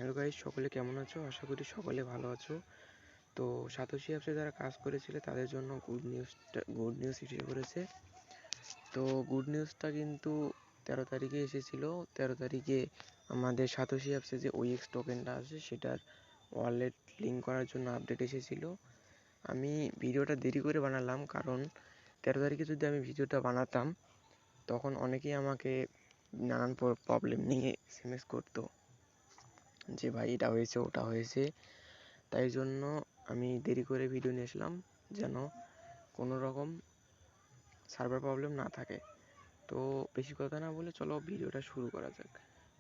Hello guys, সকলে কেমন আছো? আশা করি সকলে ভালো আছো। তো সাতোশি অ্যাপসে যারা কাজ করেছিলে তাদের জন্য গুড নিউজ এসে করেছে। তো গুড নিউজটা কিন্তু 13 তারিখে এসেছিল। 13 তারিখে আমাদের সাতোশি অ্যাপসে যে ওএক্স টোকেনটা আছে সেটার ওয়ালেট লিঙ্ক করার জন্য আপডেট এসেছিল। আমি ভিডিওটা দেরি করে বানালাম, কারণ 13 তারিখে যদি আমি ভিডিওটা বানাতাম তখন অনেকেই আমাকে নানান প্রবলেম নিয়ে এসএমএস করতো যে ভাই এটা হয়েছে ওটা হয়েছে। তাই জন্য আমি দেরি করে ভিডিও নিয়ে আসলাম, যেন কোনো রকম সার্ভার প্রবলেম না থাকে। তো বেশি কথা না বলে চলো ভিডিওটা শুরু করা যাক।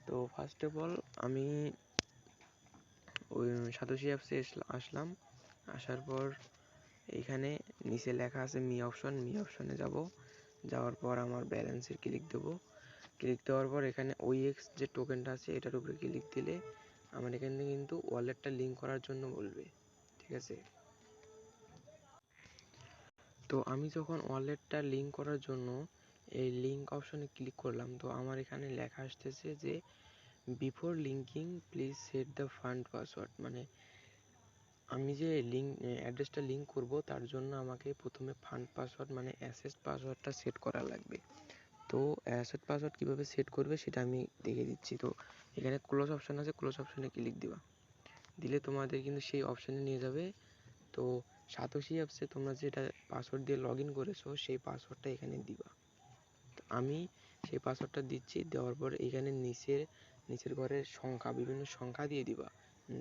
তো ফার্স্ট অফ অল আমি ওই সাতোশি অ্যাপসে আসলাম। আসার পর এইখানে নিচে লেখা আছে মি অপশনে যাওয়ার পর আমার ব্যালেন্সের ক্লিক দেওয়ার পর এখানে ওএক্স যে টোকেনটা আছে এটার উপরে ক্লিক দিলে আমার এখানে কিন্তু ওয়ালেটটা লিঙ্ক করার জন্য বলবে, ঠিক আছে। তো আমি যখন ওয়ালেটটা লিঙ্ক করার জন্য এই লিঙ্ক অপশনে ক্লিক করলাম, তো আমার এখানে লেখা আসতেছে যে before linking please set the fund password. মানে আমি যে অ্যাড্রেসটা লিঙ্ক করব তার জন্য আমাকে প্রথমে ফান্ড পাসওয়ার্ড মানে অ্যাসেট পাসওয়ার্ডটা সেট করা লাগবে। তো অ্যাসেট পাসওয়ার্ড কীভাবে সেট করবে সেটা আমি দেখিয়ে দিচ্ছি। তো এখানে ক্লোজ অপশান আছে, ক্লোজ অপশানে ক্লিক দিলে তোমাদের কিন্তু সেই অপশানে নিয়ে যাবে। তো সাতোশি অ্যাপসে তোমরা যেটা পাসওয়ার্ড দিয়ে লগ ইন করেছো সেই পাসওয়ার্ডটা এখানে দিবা। তো আমি সেই পাসওয়ার্ডটা দিচ্ছি। দেওয়ার পর এখানে নিচের ঘরের সংখ্যা, বিভিন্ন সংখ্যা দিয়ে দিবা।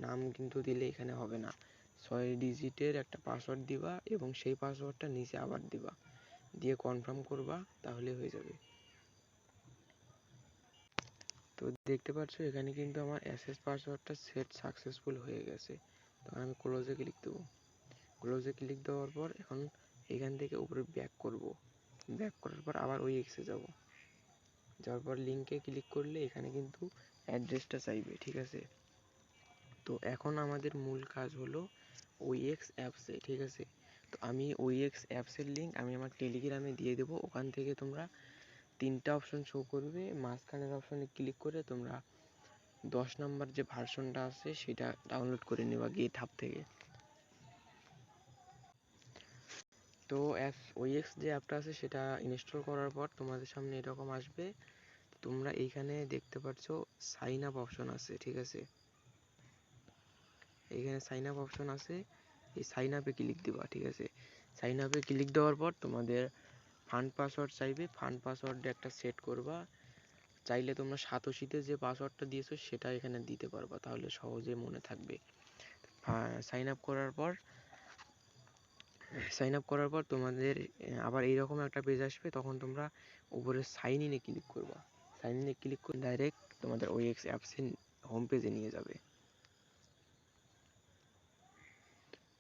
নাম কিন্তু দিলে এখানে হবে না। 6 ডিজিটের একটা পাসওয়ার্ড দিবা এবং সেই পাসওয়ার্ডটা নিচে আবার দিবা, দিয়ে কনফার্ম করবা, তাহলে হয়ে যাবে। তো দেখতে পাচ্ছ এখানে কিন্তু আমার অ্যাসেস পাসওয়ার্ডটা সেট সাকসেসফুল হয়ে গেছে। তখন আমি ক্লোজে ক্লিক দেবো। ক্লোজে ক্লিক দেওয়ার পর এখন এখান থেকে উপরে ব্যাক করার পর আবার ওই এক্সে যাওয়ার পর লিঙ্কে ক্লিক করলে এখানে কিন্তু অ্যাড্রেসটা চাইবে, ঠিক আছে। তো এখন আমাদের মূল কাজ হলো ওএক্স অ্যাপসে, ঠিক আছে। তো আমি ওএক্স অ্যাপসের লিঙ্ক আমি আমার টেলিগ্রামে দিয়ে দেবো। ওখান থেকে তোমরা 3টা অপশন শো করবে, মাঝখানের অপশনে ক্লিক করে তোমরা 10 নম্বর যে ভার্সনটা আছে সেটা ডাউনলোড করে নেবা গিটহাব থেকে। তো ওএক্স যে অ্যাপটা আছে সেটা ইনস্টল করার পর তোমাদের সামনে এরকম আসবে। তোমরা এইখানে দেখতে পাচ্ছ সাইন আপ অপশন আছে, ঠিক আছে। এইখানে সাইন আপ অপশন আছে, এই সাইন আপে ক্লিক দিবা, ঠিক আছে। সাইন আপে ক্লিক দেওয়ার পর তোমাদের ফান্ড পাসওয়ার্ড চাইবে, ফান্ড পাসওয়ার্ড একটা সেট করবা। চাইলে তোমরা সাতোশিতে যে পাসওয়ার্ডটা দিয়েছো সেটা এখানে দিতে পারবা, তাহলে সহজে মনে থাকবে। সাইন আপ করার পর তোমাদের আবার এইরকম একটা পেজ আসবে। তখন তোমরা উপরে সাইন ইনে ক্লিক করবা। সাইন ইনে ক্লিক করে ডাইরেক্ট তোমাদের ওএক্স অ্যাপসের হোম পেজে নিয়ে যাবে।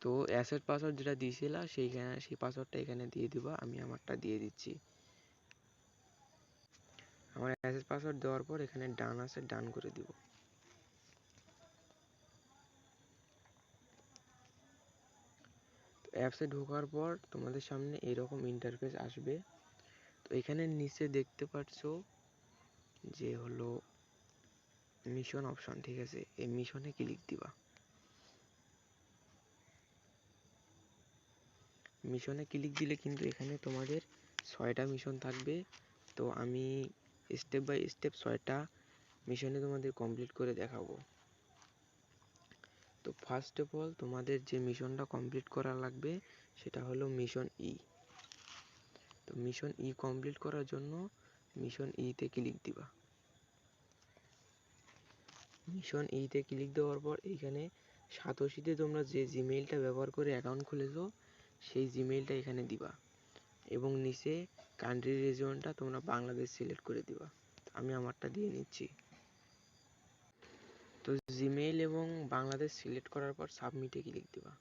তো অ্যাসেট পাসওয়ার্ড যেটা দিয়েছিলা সেই পাসওয়ার্ডটা এখানে দিয়ে দিবা। আমি আমারটা দিয়ে দিচ্ছি। আমার অ্যাসেট পাসওয়ার্ড দেওয়ার পর এখানে ডান আছে, ডান করে দিব। অ্যাপসে ঢোকার পর তোমাদের সামনে এরকম ইন্টারফেস আসবে। তো এখানে নিচে দেখতে পাচ্ছ যে হলো মিশন অপশন, ঠিক আছে। এই মিশনে ক্লিক দিবা। মিশনে ক্লিক দিলে কিন্তু এখানে তোমাদের 6টা মিশন থাকবে। তো আমি স্টেপ বাই স্টেপ 6টা মিশনে তোমাদের কমপ্লিট করে দেখাবো। তো ফার্স্ট অফ অল তোমাদের যে মিশনটা কমপ্লিট করা লাগবে সেটা হলো মিশন ই। তো মিশন ই কমপ্লিট করার জন্য মিশন ইতে ক্লিক দিবা। মিশন ইতে ক্লিক দেওয়ার পর এইখানে সাতোশিতে তোমরা যে জিমেইলটা ব্যবহার করে অ্যাকাউন্ট খুলেছো সেই জিমেইলটা এখানে দিবা এবং নিচে কান্ট্রি রিজিয়নটা তোমরা বাংলাদেশ সিলেক্ট করে দিবা। আমি আমারটা দিয়ে নিচ্ছি। তো জিমেইল এবং বাংলাদেশ সিলেক্ট করার পর সাবমিটে ক্লিক দিবা।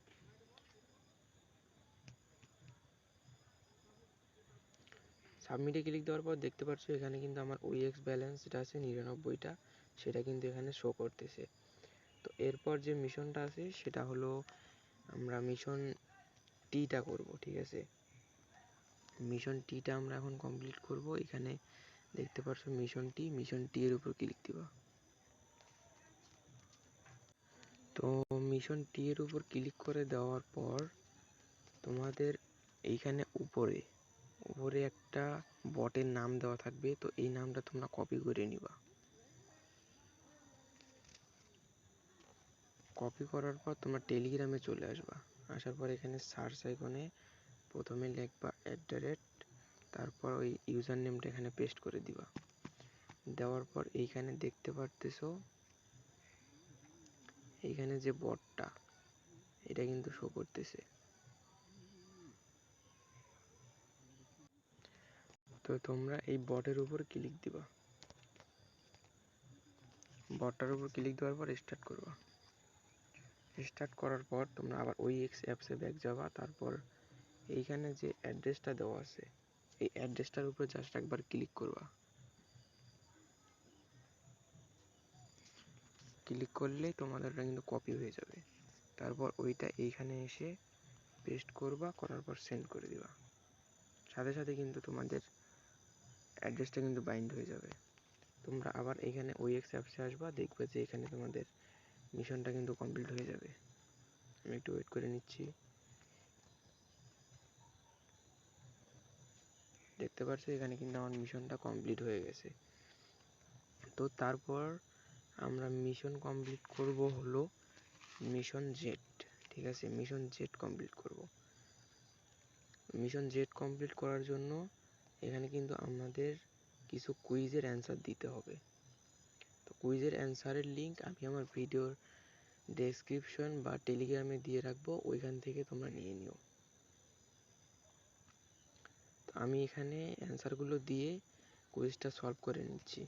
সাবমিটে ক্লিক দেওয়ার পর দেখতে পাচ্ছ এখানে কিন্তু আমার ওএক্স ব্যালেন্স যেটা আছে 99টা, সেটা কিন্তু এখানে শো করতেছে। তো এরপর যে মিশনটা আছে সেটা হলো আমরা মিশন টিটা করব, ঠিক আছে। মিশন টিটা আমরা এখন কমপ্লিট করব। এখানে দেখতে পাচ্ছ মিশন টি এর উপর ক্লিক দিবা। তো মিশন টি এর উপর ক্লিক করে দেওয়ার পর তোমাদের এইখানে উপরে একটা বটের নাম দেওয়া থাকবে, তো এই নামটা তোমরা কপি করে নিবা। কপি করার পর তোমরা টেলিগ্রামে চলে আসবা। আসার পর এখানে সার্চ আইকনে প্রথমে লিখবা @ তারপর ওই ইউজার নেমটা এখানে পেস্ট করে দিবা। দেওয়ার পর এইখানে দেখতে পারতেছো এইখানে যে বটটা এটা কিন্তু শো করতেছে। তো তোমরা এই বটের উপর ক্লিক দিবা। বটটার উপর ক্লিক দেওয়ার পর স্টার্ট করবা। স্টার্ট করার পর তোমরা আবার ওই অ্যাপসে ব্যাক যাবা। তারপর এইখানে যে অ্যাড্রেসটা দেওয়া আছে এই অ্যাড্রেসটার উপর জাস্ট একবার ক্লিক করবা। ক্লিক করলে তোমাদের কিন্তু কপি হয়ে যাবে। তারপর ওইটা এইখানে এসে পেস্ট করবা, করার পর সেন্ড করে দিবা। সাথে সাথে কিন্তু তোমাদের অ্যাড্রেসটা কিন্তু বাইন্ড হয়ে যাবে। তোমরা আবার এখানে ওএক্স অ্যাপসে আসবা, দেখবে যে এখানে তোমাদের মিশনটা কিন্তু কমপ্লিট হয়ে যাবে। আমি একটু ওয়েট করে নিচ্ছি। দেখতে পাচ্ছ এখানে কিন্তু আমার মিশনটা কমপ্লিট হয়ে গেছে। তো তারপর আমরা মিশন কমপ্লিট করব হলো মিশন জেড। ঠিক আছে, মিশন জেড কমপ্লিট করব। মিশন জেড কমপ্লিট করার জন্য এখানে কিন্তু আমাদের কিছু কুইজের অ্যান্সার দিতে হবে। তো কুইজের অ্যান্সারের লিঙ্ক আমি আমার ভিডিওর ডেসক্রিপশন বা টেলিগ্রামে দিয়ে রাখবো, ওইখান থেকে তোমরা নিয়ে নিও। তো আমি এখানে অ্যান্সারগুলো দিয়ে কুইজটা সলভ করে নিচ্ছি।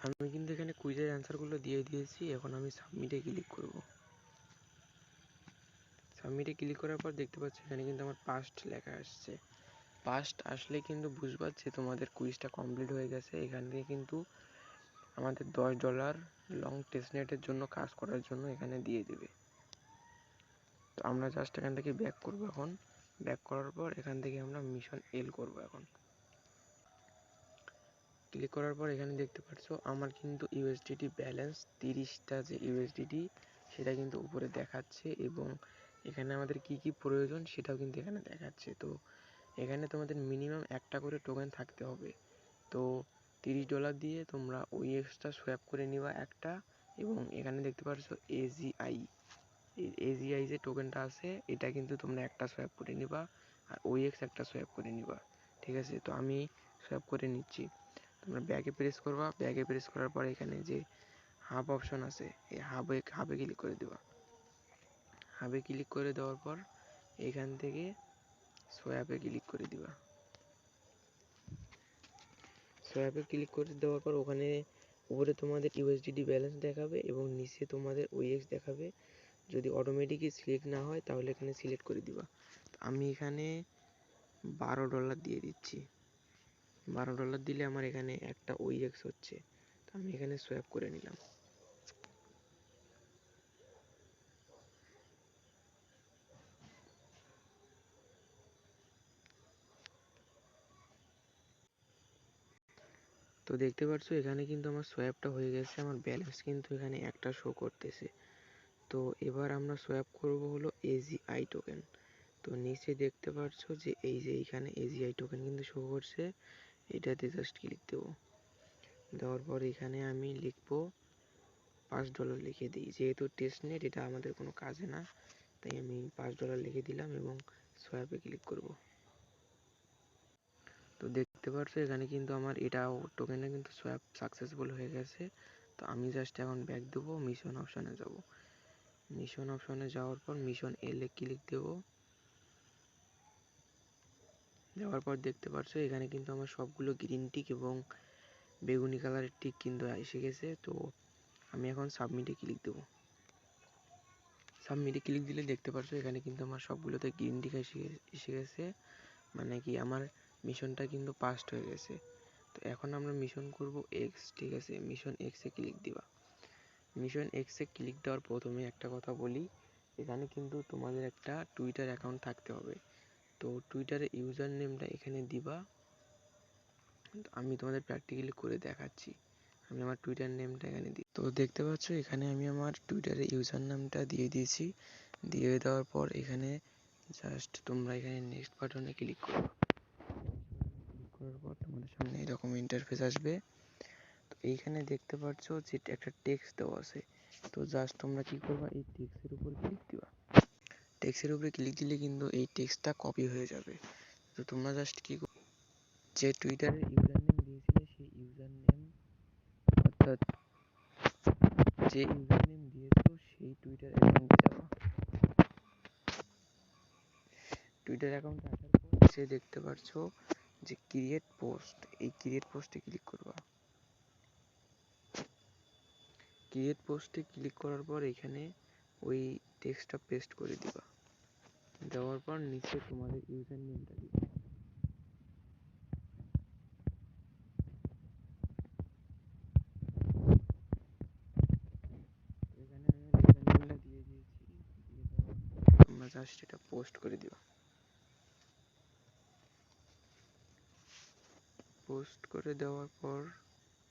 আমি কিন্তু এখানে কুইজের অ্যান্সারগুলো দিয়ে দিয়েছি। এখন আমি সাবমিটে ক্লিক করব। সাবমিটে ক্লিক করার পর দেখতে পাচ্ছি এখানে কিন্তু আমার পাস্ট লেখা আসছে। পাস্ট আসলে কিন্তু বুঝবা যে তোমাদের কুইজটা কমপ্লিট হয়ে গেছে। এখান থেকে কিন্তু আমাদের $10 লং টেস্টনেটের জন্য কাজ করার জন্য এখানে দিয়ে দেবে। তো আমরা জাস্ট এখান থেকে ব্যাক করব। এখন ব্যাক করার পর এখান থেকে আমরা মিশন এল করব। এখন ক্লিক করার পর এখানে দেখতে পাচ্ছ আমার কিন্তু ইউএসডিটি ব্যালেন্স 30টা যে ইউএসডিটি সেটা কিন্তু উপরে দেখাচ্ছে, এবং এখানে আমাদের কি কি প্রয়োজন সেটাও কিন্তু এখানে দেখাচ্ছে। তো এখানে তোমাদের মিনিমাম একটা করে টোকেন থাকতে হবে। তো $30 দিয়ে তোমরা ওএক্সটা সোয়াপ করে নিবা একটা, এবং এখানে দেখতে পাচ্ছ এজিআই যে টোকেনটা আছে এটা কিন্তু তোমরা একটা সোয়াপ করে নিবা, আর ওএক্স একটা সোয়াপ করে নিবা। ঠিক আছে, তো আমি সোয়াপ করে নিচ্ছি। তোমরা ব্যাকে প্রেস করবা। ব্যাকে প্রেস করার পর এখানে যে হাব অপশন আছে এই হাবে ক্লিক করে দেবা। হাবে ক্লিক করে দেওয়ার পর এখান থেকে সোয়াপে ক্লিক করে দিবা। সোয়াপে ক্লিক করে দেওয়ার পর ওখানে উপরে তোমাদের ইউএসডিটি ব্যালেন্স দেখাবে এবং নিচে তোমাদের ওএক্স দেখাবে। যদি অটোমেটিকই সিলেক্ট না হয় তাহলে এখানে সিলেক্ট করে দিবা। আমি এখানে $12 দিয়ে দিচ্ছি। $12 দিলে আমার এখানে একটা ওএক্স হচ্ছে। তো আমি এখানে সোয়াপ করে নিলাম। তো দেখতে পাচ্ছ এখানে কিন্তু আমার সোয়াপটা হয়ে গেছে। আমার ব্যালেন্স কিন্তু এখানে একটা শো করতেছে। তো এবার আমরা সোয়াপ করব হলো এজিআই টোকেন। তো নিচে দেখতে পাচ্ছ যে এই যে এইখানে এজিআই টোকেন কিন্তু শো করছে, এটাতে জাস্ট ক্লিক দেবো। দেওয়ার পর এখানে আমি লিখবো $5 লিখে দিই। যেহেতু টেস্টনেট এটা আমাদের কোনো কাজে না, তাই আমি $5 লিখে দিলাম এবং সোয়াপে ক্লিক করব। তো দেখতে পাচ্ছ এখানে কিন্তু আমার এটাও টোকেনটা কিন্তু সোয়াপ সাকসেসফুল হয়ে গেছে। তো আমি জাস্ট এখন ব্যাক দেবো, মিশন অপশানে যাব। মিশন অপশানে যাওয়ার পর মিশন এলে ক্লিক দেব। দেওয়ার পর দেখতে পাচ্ছ এখানে কিন্তু আমার সবগুলো গ্রিন টিক এবং বেগুনি কালারের টিক কিন্তু এসে গেছে। তো আমি এখন সাবমিটে ক্লিক দেব। সাবমিটে ক্লিক দিলে দেখতে পাচ্ছ এখানে কিন্তু আমার সবগুলোতে গ্রিন টিক এসে গেছে, মানে কি আমার মিশনটা কিন্তু পাস্ট হয়ে গেছে। তো এখন আমরা মিশন করব এক্স। ঠিক আছে, মিশন এক্সে ক্লিক দিবা। মিশন এক্সে ক্লিক দেওয়ার প্রথমে একটা কথা বলি, এখানে কিন্তু তোমাদের একটা টুইটার অ্যাকাউন্ট থাকতে হবে। তো টুইটারে ইউজার নেমটা এখানে দিবা। আমি তোমাদের প্র্যাকটিক্যালি করে দেখাচ্ছি। আমি আমার টুইটার নেমটা এখানে দিই। তো দেখতে পাচ্ছ এখানে আমি আমার টুইটারের ইউজার নামটা দিয়ে দিয়েছি। দিয়ে দেওয়ার পর এখানে জাস্ট তোমরা এখানে নেক্সট বাটনে ক্লিক করো। ক্লিক করার পর তোমাদের সামনে এরকম ইন্টারফেস আসবে। তো এইখানে দেখতে পাচ্ছ যে একটা টেক্সট দেওয়া আছে। তো জাস্ট তোমরা কি করবা, এই টেক্সটের উপর ক্লিক দিবা। টেক্সটের উপরে ক্লিক দিলে কিন্তু এই টেক্সটটা কপি হয়ে যাবে। তো তোমরা জাস্ট কি যে টুইটারের ইউজার নেম দিয়েছিলে সেই ইউজার নেম, অর্থাৎ যে ইউজার নেম দিয়েছো সেই টুইটার অ্যাকাউন্টে যাবা। টুইটার অ্যাকাউন্টে আসার পর সে দেখতে পাচ্ছ যে ক্রিয়েট পোস্ট, এই ক্রিয়েট পোস্টে ক্লিক করবা। ক্রিয়েট পোস্টে ক্লিক করার পর এখানে ওই টেক্সটটা পেস্ট করে দিবা। দেওয়ার পর নিচে তোমাদের ইউজার নেমটা দিবা। এখানে আমি ইউজার নেমটা দিয়ে দিয়েছি। দিয়ে দেওয়ার পর তোমরা জাস্ট এটা পোস্ট করে দিবা। পোস্ট করে দেওয়ার পর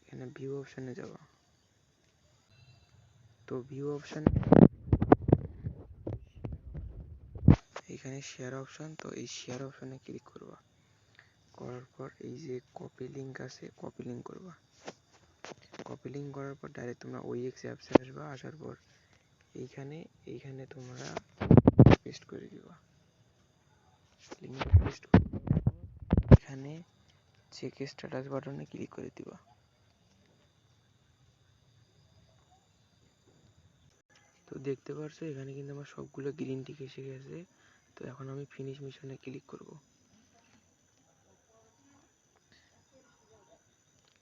এখানে ভিউ অপশানে যাবা। তো ভিউ অপশানে এখানে শেয়ার অপশান, তো এই শেয়ার অপশানে ক্লিক করবা। করার পর এই যে কপি লিঙ্ক আছে, কপি লিঙ্ক করবা। কপি লিঙ্ক করার পর ডাইরেক্ট তোমরা OX অ্যাপসে আসবা। আসার পর এইখানে তোমরা পেস্ট করে দিবা। লিঙ্কটা পেস্ট করে দেওয়ার পর এখানে চেক স্ট্যাটাস বাটনে ক্লিক করে দিবা। তো দেখতে পারছো এখানে কিন্তু আমার সবগুলো গ্রিন টিক এসে গেছে। তো এখন আমি ফিনিশ মিশনে ক্লিক করব।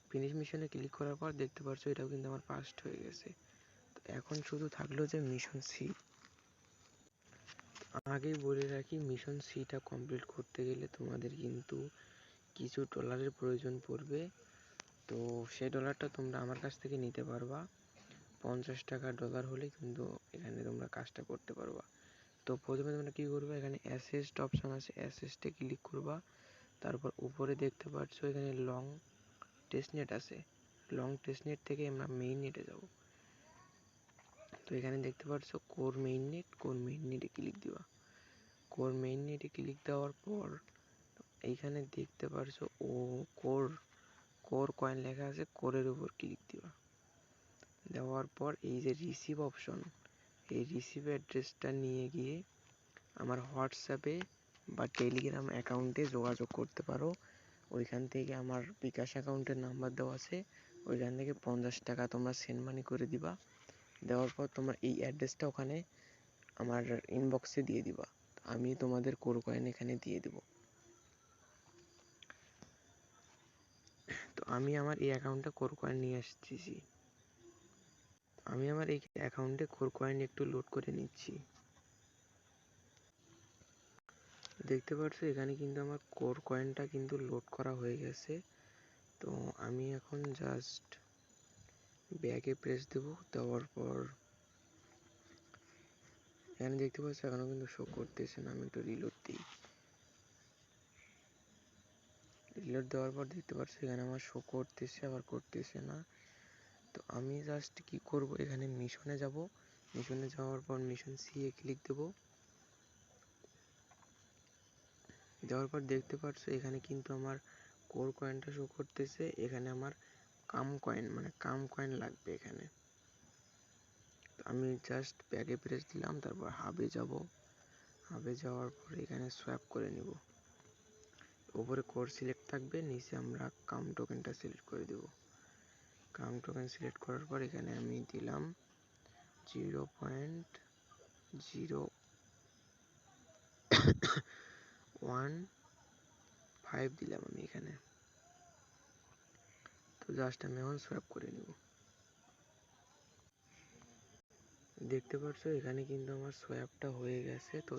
ফিনিশ মিশনে ক্লিক করার পর দেখতে পারছো এটাও কিন্তু আমার পাস্ট হয়ে গেছে। তো এখন শুধু থাকলো যে মিশন সি। আগেই বলে রাখি, মিশন সিটা কমপ্লিট করতে গেলে তোমাদের কিন্তু কিছু ডলারের প্রয়োজন পড়বে। তো সেই ডলারটা তোমরা আমার কাছ থেকে নিতে পারবা। 50 টাকা ডলার হলেই কিন্তু এখানে তোমরা কাজটা করতে পারবা। তো প্রথমে তোমরা কী করবে, এখানে অ্যাসেস্ট অপশান আছে, অ্যাসেস্টে ক্লিক করবা। তারপর উপরে দেখতে পাচ্ছ এখানে লং টেস্টনেট আছে। লং টেস্টনেট থেকে আমরা মেইন নেটে যাব। তো এখানে দেখতে পাচ্ছ কোর মেইন নেটে ক্লিক দিবা। কোর মেইন নেটে ক্লিক দেওয়ার পর এইখানে দেখতে পারছো কোর কয়েন লেখা আছে, কোরের উপর ক্লিক দিবা। দেওয়ার পর এই যে রিসিভ অপশন, এই রিসিভ অ্যাড্রেসটা নিয়ে গিয়ে আমার হোয়াটসঅ্যাপে বা টেলিগ্রাম অ্যাকাউন্টে যোগাযোগ করতে পারো। ওইখান থেকে আমার বিকাশ অ্যাকাউন্টের নাম্বার দেওয়া আছে, ওইখান থেকে 50 টাকা তোমরা সেন্ড মানি করে দিবা। দেওয়ার পর তোমরা এই অ্যাড্রেসটা ওখানে আমার ইনবক্সে দিয়ে দিবা। আমি তোমাদের কোর কয়েন এখানে দিয়ে দেব। তো আমি আমার এই অ্যাকাউন্টে কোর কয়েন নিয়ে আসতেছি। আমি আমার এই অ্যাকাউন্টে কোর কয়েন একটু লোড করে নিচ্ছি। দেখতে পাচ্ছ এখানে কিন্তু আমার কোর কয়েনটা কিন্তু লোড করা হয়ে গেছে। তো আমি এখন জাস্ট ব্যাগে প্রেস দেব। দেওয়ার পর এখানে দেখতে পাচ্ছ এখনো কিন্তু শো করতেছে না। আমি একটু রিলোড দিই। রিলোড দেওয়ার পর দেখতে পাচ্ছ এখানে আমার শো করতেছে, আবার করতেছে না। তো আমি জাস্ট কি করব, এখানে মিশনে যাব। মিশনে যাওয়ার পর মিশন সি এ ক্লিক দেব। দেওয়ার পর দেখতে পাচ্ছ এখানে কিন্তু আমার কোর কয়েনটা শো করতেছে। এখানে আমার কাম কয়েন লাগবে এখানে। আমি জাস্ট ব্যাগে প্রেস দিলাম, তারপর হাবে যাব। হাবে যাওয়ার পর এখানে সোয়াপ করে নিব। উপরে কোর সিলেক্ট থাকবে, নিচে আমরা কাম টোকেনটা সিলেক্ট করে দেব। কাম টোকেন সিলেক্ট করার পর এখানে আমি দিলাম 0.015 দিলাম আমি এখানে। তো জাস্ট আমি এখন সোয়াপ করে নিব। দেখতে পাচ্ছ এখানে কিন্তু আমার সোয়াপটা হয়ে গেছে। তো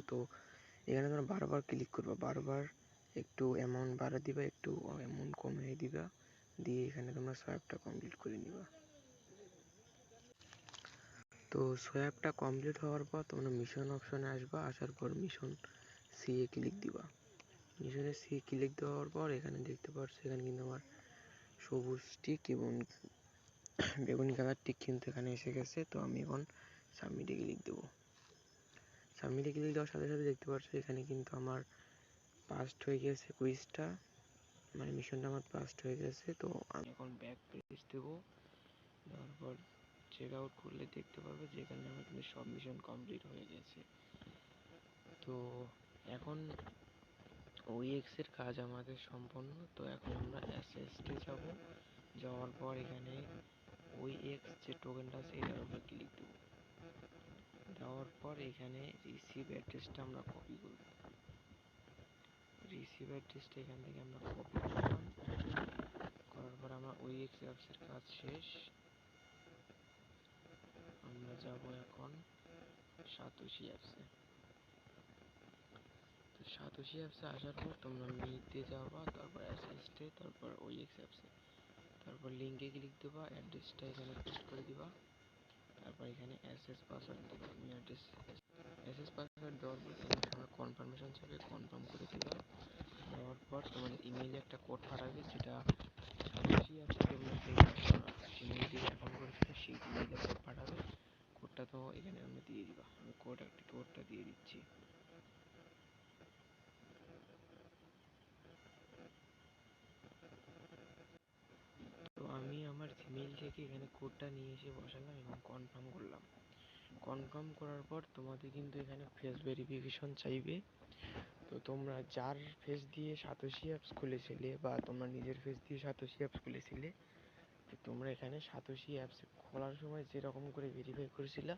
এখানে তোমরা বারবার ক্লিক করবা, বারবার একটু অ্যামাউন্ট বাড়া দিবা, একটু অ্যামাউন্ট কমিয়ে দিবা, দিয়ে এখানে তোমরা সোয়াপটা কমপ্লিট করে নিবা। তো সোয়াপটা কমপ্লিট হওয়ার পর তোমরা মিশন অপশনে আসবা। আসার পর মিশন সি এ ক্লিক দিবা। মিশনে সি ক্লিক দেওয়ার পর এখানে দেখতে পাচ্ছ এখানে কিন্তু আমার সবুজ টিক এবং বেগুনি কালার টিক কিন্তু এখানে এসে গেছে। তো আমি এখন সাবমিটে ক্লিক দেবো। সাবমিটে ক্লিক দেওয়ার সাথে সাথে দেখতে পাচ্ছ এখানে কিন্তু আমার পাস্ট হয়ে গেছে কুইজটা, মানে মিশনটা আমার পাস্ট হয়ে গেছে। তো আমি এখন ব্যাক পেজ দেবো, দেওয়ার পর চেক আউট করলে দেখতে পারবে যে এখানে আমার কিন্তু সব মিশন কমপ্লিট হয়ে গেছে। তো এখন OEX এর কাজ আমাদের সম্পন্ন। তো এখন আমরা অ্যাসেস্টে যাব, যাওয়ার পর এখানে OEX যে টোকেনটা আছে এটার উপর ক্লিক দেবো। দেওয়ার পর এখানে রিসিভ অ্যাড্রেসটা আমরা কপি করব। রিসিভ অ্যাড্রেসটা এখান থেকে আমরা কপি করলাম, করার পর আমরা OEX অ্যাপসের কাজ শেষ। আমরা যাব এখন সাতোশি অ্যাপসে। তো সাতোশি অ্যাপসে আসার পর তোমরা মিটে যাবা, তারপর অ্যাসেস্টে, তারপর OEX অ্যাপসে, তারপর লিঙ্কে ক্লিক দেবা, অ্যাড্রেসটা এখানে পেস্ট করে দিবা, তারপর এখানে অ্যাসেস পাসওয়ার্ড দেবা। তুমি অ্যাসেস পাসওয়ার্ড দেওয়ার পর তোমার সামনে কনফার্মেশন চাইবে, কনফার্ম করে দিবা। দেওয়ার পর তোমাদের ইমেইলে একটা কোড পাঠাবে, যেটা সাতোশি অ্যাপসে তোমরা যে ইমেইল দিয়ে অ্যাকাউন্ট করেছিল সেই ইমেইলে কোড পাঠাবে। কোডটা তো এখানে আমরা দিয়ে দিবা। আমি কোডটা দিয়ে দিচ্ছি। তো আমি আমার জিমেইল থেকে এখানে কোডটা নিয়ে এসে বসালাম এবং কনফার্ম করলাম। কনফার্ম করার পর তোমাদের কিন্তু এখানে ফেস ভেরিফিকেশন চাইবে। তো তোমরা যার ফেস দিয়ে সাতোশি অ্যাপস খুলেছিলে বা তোমরা নিজের ফেস দিয়ে সাতোশি অ্যাপস খুলেছিলে, তো তোমরা এখানে সাতোশি অ্যাপস খোলার সময় যেরকম করে ভেরিফাই করেছিলা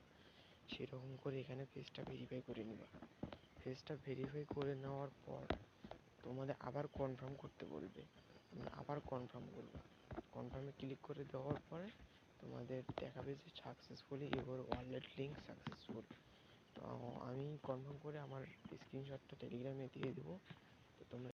সেরকম করে এখানে ফেসটা ভেরিফাই করে নিবা। ফেসটা ভেরিফাই করে নেওয়ার পর তোমাদের আবার কনফার্ম করতে বলবে, তোমরা আবার কনফার্ম করবে। কনফার্মে ক্লিক করে দেওয়ার পরে তোমাদের দেখাবে যে successfully your wallet link successful. তো আমি কনফার্ম করে আমার স্ক্রিনশটটা টেলিগ্রামে দিয়ে দেবো। তো তোমরা